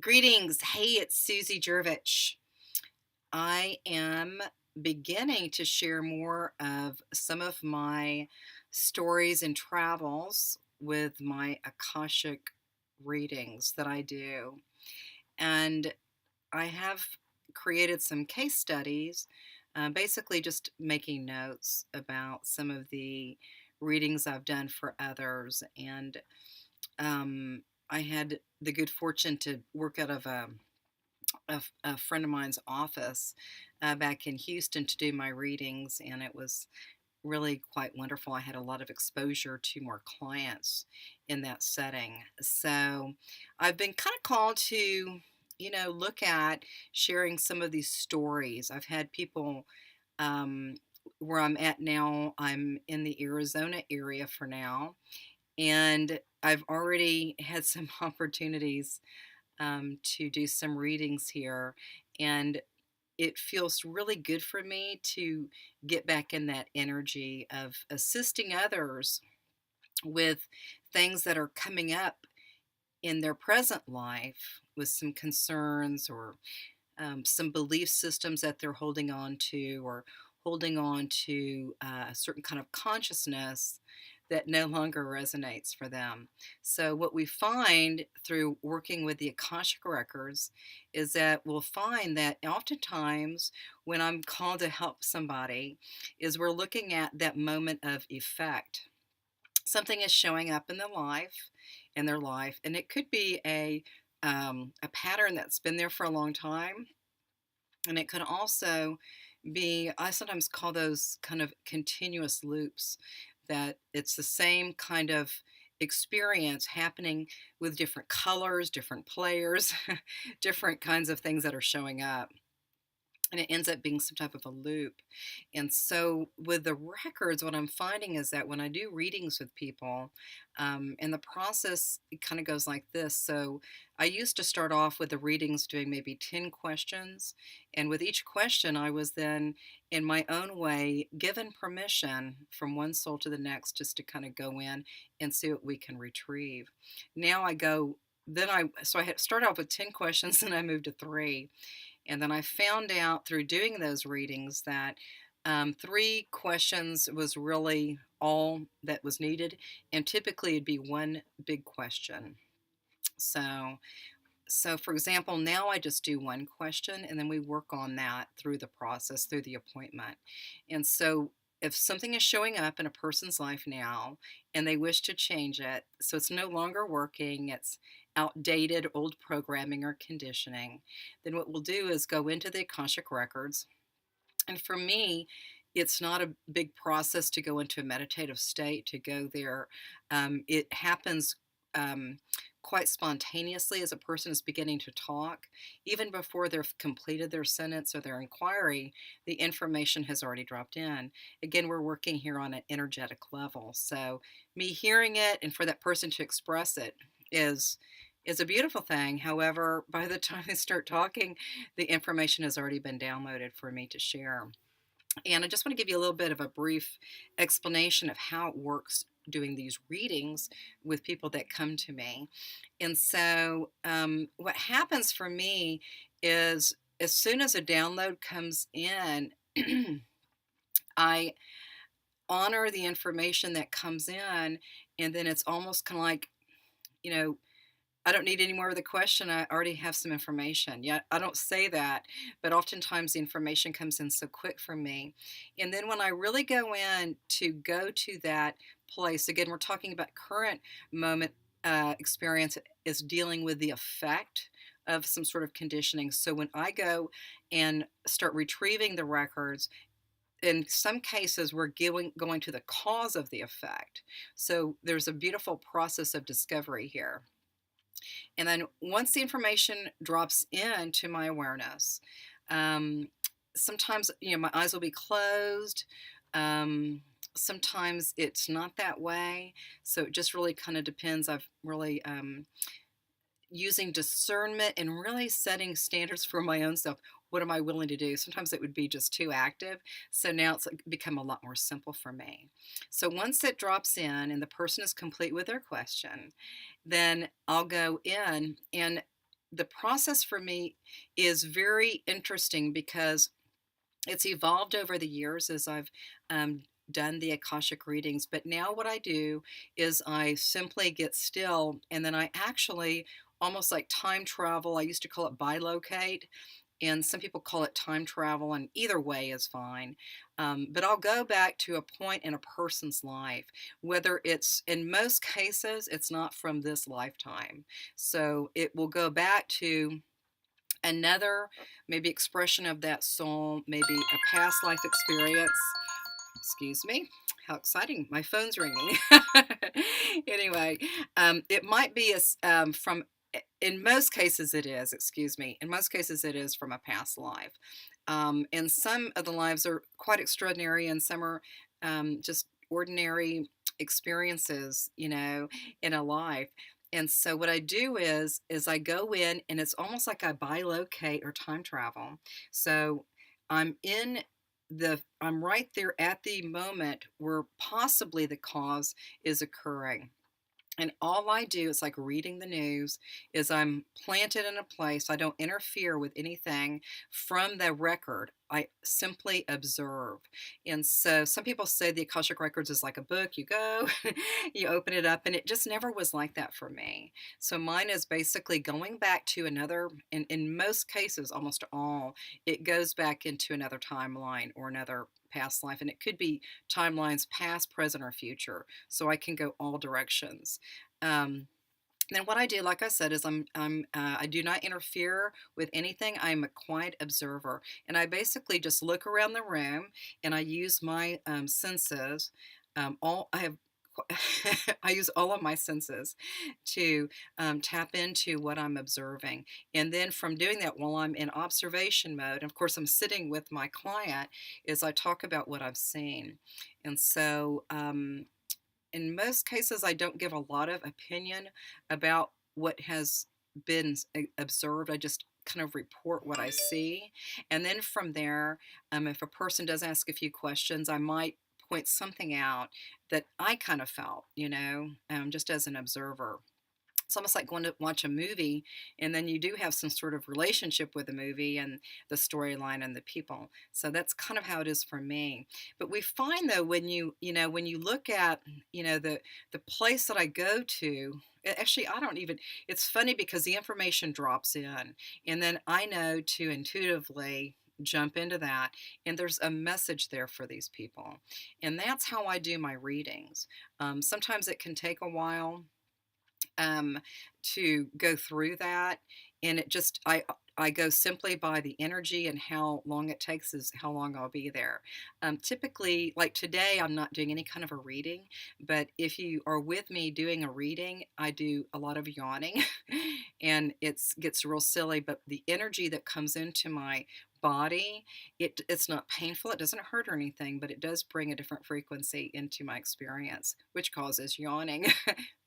Greetings. Hey, it's Susie Jervich. I am beginning to share more of some of my stories and travels with my Akashic readings that I do. And I have created some case studies, basically just making notes about some of the readings I've done for others. And I had the good fortune to work out of a friend of mine's office back in Houston to do my readings, and it was really quite wonderful. I had a lot of exposure to more clients in that setting. So I've been kind of called to, look at sharing some of these stories. I've had people um, where I'm at now, I'm in the Arizona area for now, and I've already had some opportunities to do some readings here. And it feels really good for me to get back in that energy of assisting others with things that are coming up in their present life with some concerns or some belief systems that they're holding on to or holding on to a certain kind of consciousness that no longer resonates for them. So, what we find through working with the Akashic Records is that we'll find that oftentimes when I'm called to help somebody, is we're looking at that moment of effect. Something is showing up in their life, and it could be a pattern that's been there for a long time, and it could also be, I sometimes call those kind of continuous loops, that it's the same kind of experience happening with different colors, different players, different kinds of things that are showing up, and it ends up being some type of a loop. And so, with the records, what I'm finding is that when I do readings with people, and the process it kind of goes like this. So, I used to start off with the readings doing maybe 10 questions. And with each question, I was then, in my own way, given permission from one soul to the next just to kind of go in and see what we can retrieve. Now I go. So I had started off with 10 questions and I moved to three, and then I found out through doing those readings that three questions was really all that was needed. And typically it'd be one big question. So, so for example, now I just do one question and then we work on that through the process, through the appointment. And so if something is showing up in a person's life now and they wish to change it, so it's no longer working, it's outdated old programming or conditioning, then what we'll do is go into the Akashic records. And for me, it's not a big process to go into a meditative state to go there. It happens um, quite spontaneously as a person is beginning to talk. Even before they've completed their sentence or their inquiry, the information has already dropped in. Again, we're working here on an energetic level. So, me hearing it and for that person to express it is is a beautiful thing. However, by the time they start talking, the information has already been downloaded for me to share. And I just want to give you a little bit of a brief explanation of how it works doing these readings with people that come to me. And so, what happens for me is as soon as a download comes in, I honor the information that comes in, and then it's almost kind of like, you know, I don't need any more of the question. I already have some information. Yeah, I don't say that, but oftentimes the information comes in so quick for me. And then when I really go to that place, again, we're talking about current moment experience is dealing with the effect of some sort of conditioning. So when I go and start retrieving the records, in some cases we're going to the cause of the effect. So there's a beautiful process of discovery here. And then once the information drops into my awareness, um, sometimes my eyes will be closed. Sometimes it's not that way. So it just really kind of depends. I've really using discernment and really setting standards for my own self. What am I willing to do? Sometimes it would be just too active. So now it's become a lot more simple for me. So once it drops in and the person is complete with their question, then I'll go in and the process for me is very interesting because it's evolved over the years as I've um, done the Akashic readings. But now what I do is I simply get still and then I actually almost like time travel. I used to call it bilocate, and some people call it time travel, and either way is fine. But I'll go back to a point in a person's life, whether it's in most cases, it's not from this lifetime. So it will go back to another maybe expression of that soul, maybe a past life experience. Excuse me. How exciting. My phone's ringing. Anyway, it might be from, in most cases, it is, excuse me. In most cases, it is from a past life. And some of the lives are quite extraordinary, and some are just ordinary experiences, in a life. And so what I do is I go in and it's almost like I bilocate or time travel. So I'm in I'm right there at the moment where possibly the cause is occurring. And all I do is like reading the news, is I'm planted in a place. I don't interfere with anything from the record. I simply observe. And so some people say the Akashic Records is like a book. You go, you open it up, and it just never was like that for me. So mine is basically going back to another, in most cases, almost all, it goes back into another timeline or another past life. And it could be timelines past, present, or future. So I can go all directions. Um, then what I do, like I said, is I do not interfere with anything. I'm a quiet observer, and I basically just look around the room, and I use my senses. All I have. I use all of my senses to tap into what I'm observing. And then from doing that while I'm in observation mode, of course, I'm sitting with my client, is I talk about what I've seen. And so in most cases, I don't give a lot of opinion about what has been observed. I just kind of report what I see. And then from there, if a person does ask a few questions, I might point something out that I kind of felt, just as an observer. It's almost like going to watch a movie and then you do have some sort of relationship with the movie and the storyline and the people. So that's kind of how it is for me. But we find though, when you look at, the place that I go to, actually I don't even, it's funny because the information drops in and then I know to intuitively jump into that, and there's a message there for these people. And that's how I do my readings. Sometimes it can take a while um, to go through that. And I go simply by the energy, and how long it takes is how long I'll be there. Typically, like today, I'm not doing any kind of a reading, but if you are with me doing a reading, I do a lot of yawning and it gets real silly, but the energy that comes into my body, it's not painful, it doesn't hurt or anything, but it does bring a different frequency into my experience, which causes yawning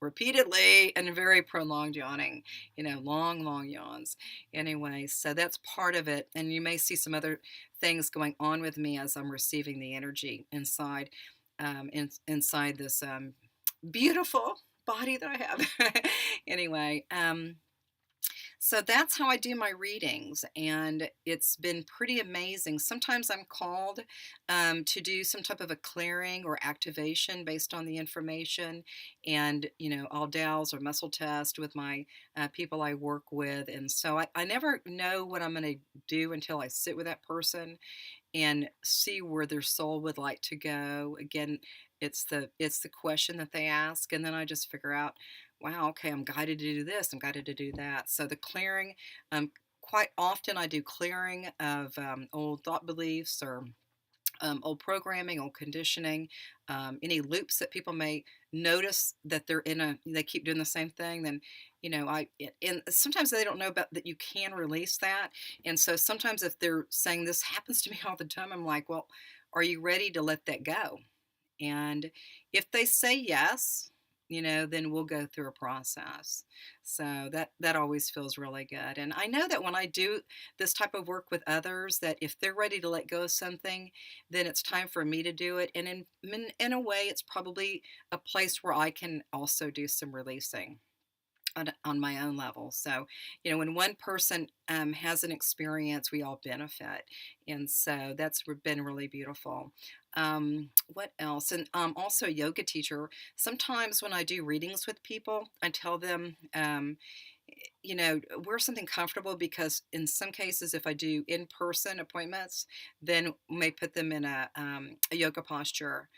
repeatedly and very prolonged yawning, long, long yawns. Anyway, so that's part of it. And you may see some other things going on with me as I'm receiving the energy inside, inside this beautiful body that I have. Anyway, so that's how I do my readings, and it's been pretty amazing. Sometimes I'm called to do some type of a clearing or activation based on the information, and I'll dowse or muscle test with my people I work with, and so I never know what I'm going to do until I sit with that person and see where their soul would like to go. Again, it's the question that they ask, and then I just figure out, wow, okay, I'm guided to do this, I'm guided to do that. So the clearing, quite often I do clearing of old thought beliefs or old programming, old conditioning, any loops that people may notice that they keep doing the same thing. Then, and sometimes they don't know about that you can release that. And so sometimes if they're saying this happens to me all the time, I'm like, well, are you ready to let that go? And if they say yes, then we'll go through a process. So that always feels really good. And I know that when I do this type of work with others, that if they're ready to let go of something, then it's time for me to do it. And in a way, it's probably a place where I can also do some releasing. on my own level. So, when one person has an experience, we all benefit. And so that's been really beautiful. What else? And also, a yoga teacher. Sometimes when I do readings with people, I tell them, wear something comfortable because in some cases, if I do in-person appointments, then may put them in a yoga posture.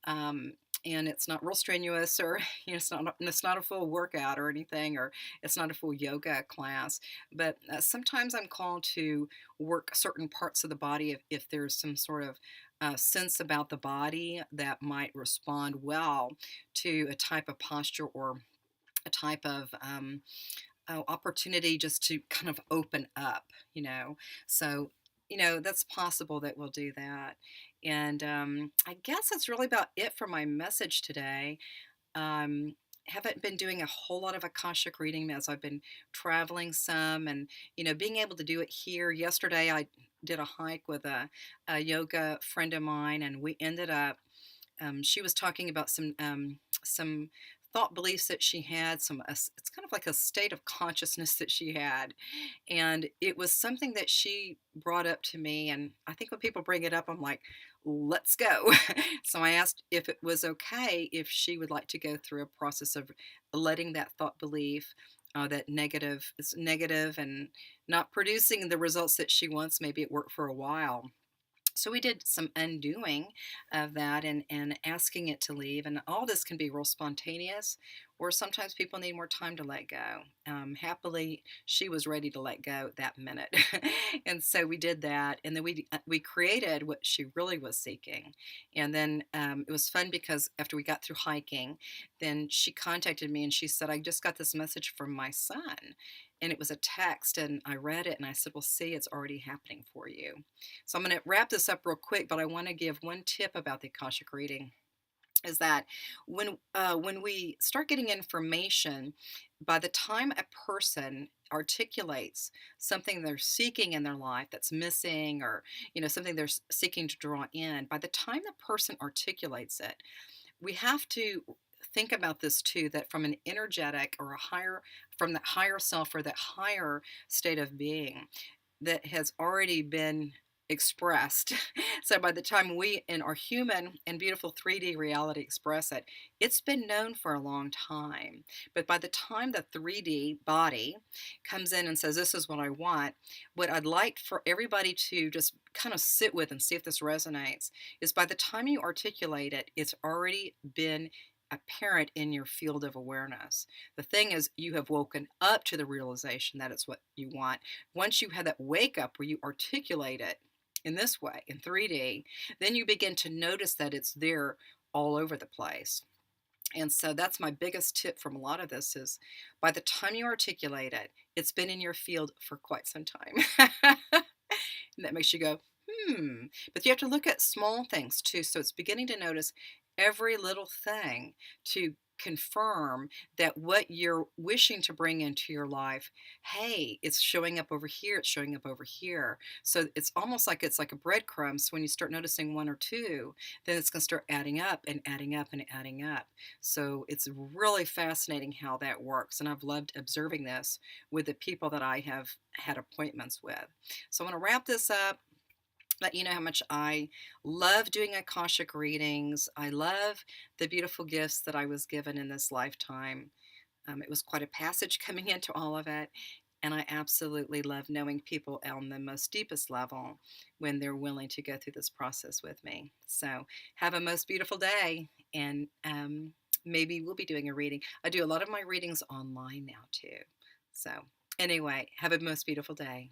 Um, and it's not real strenuous, or it's not a full workout or anything, or it's not a full yoga class. But sometimes I'm called to work certain parts of the body if there's some sort of sense about the body that might respond well to a type of posture or a type of opportunity just to kind of open up, you know. So, that's possible that we'll do that. And I guess that's really about it for my message today. Um, haven't been doing a whole lot of Akashic reading as I've been traveling some, and being able to do it here. Yesterday, I did a hike with a yoga friend of mine, and we ended up she was talking about some thought beliefs that she had. It's kind of like a state of consciousness that she had, and it was something that she brought up to me. And I think when people bring it up, I'm like, let's go. So I asked if it was okay if she would like to go through a process of letting that thought belief. That negative is negative and not producing the results that she wants. Maybe it worked for a while, so we did some undoing of that, and asking it to leave. And all this can be real spontaneous, or sometimes people need more time to let go. Happily, she was ready to let go that minute. And so we did that. And then we created what she really was seeking. And then it was fun because after we got through hiking, then she contacted me and she said, I just got this message from my son. And it was a text, and I read it and I said, well, see, it's already happening for you. So I'm going to wrap this up real quick, but I want to give one tip about the Akashic reading is that when we start getting information, by the time a person articulates something they're seeking in their life that's missing, or something they're seeking to draw in, by the time the person articulates it, we have to think about this too, that from an energetic or a higher, from that higher self or that higher state of being that has already been expressed. So by the time we in our human and beautiful 3D reality express it, it's been known for a long time. But by the time the 3D body comes in and says, this is what I want, what I'd like for everybody to just kind of sit with and see if this resonates is by the time you articulate it, it's already been apparent in your field of awareness. The thing is, you have woken up to the realization that it's what you want. Once you have that wake up where you articulate it in this way, in 3D, then you begin to notice that it's there all over the place. And so that's my biggest tip from a lot of this is by the time you articulate it, it's been in your field for quite some time. And that makes you go, But you have to look at small things too. So it's beginning to notice every little thing to confirm that what you're wishing to bring into your life, hey, it's showing up over here, it's showing up over here. So it's like a breadcrumb. So when you start noticing one or two, then it's going to start adding up and adding up and adding up. So it's really fascinating how that works. And I've loved observing this with the people that I have had appointments with. So I want to wrap this up, let you know how much I love doing Akashic readings. I love the beautiful gifts that I was given in this lifetime. It was quite a passage coming into all of it. And I absolutely love knowing people on the most deepest level when they're willing to go through this process with me. So have a most beautiful day. And maybe we'll be doing a reading. I do a lot of my readings online now too. So anyway, have a most beautiful day.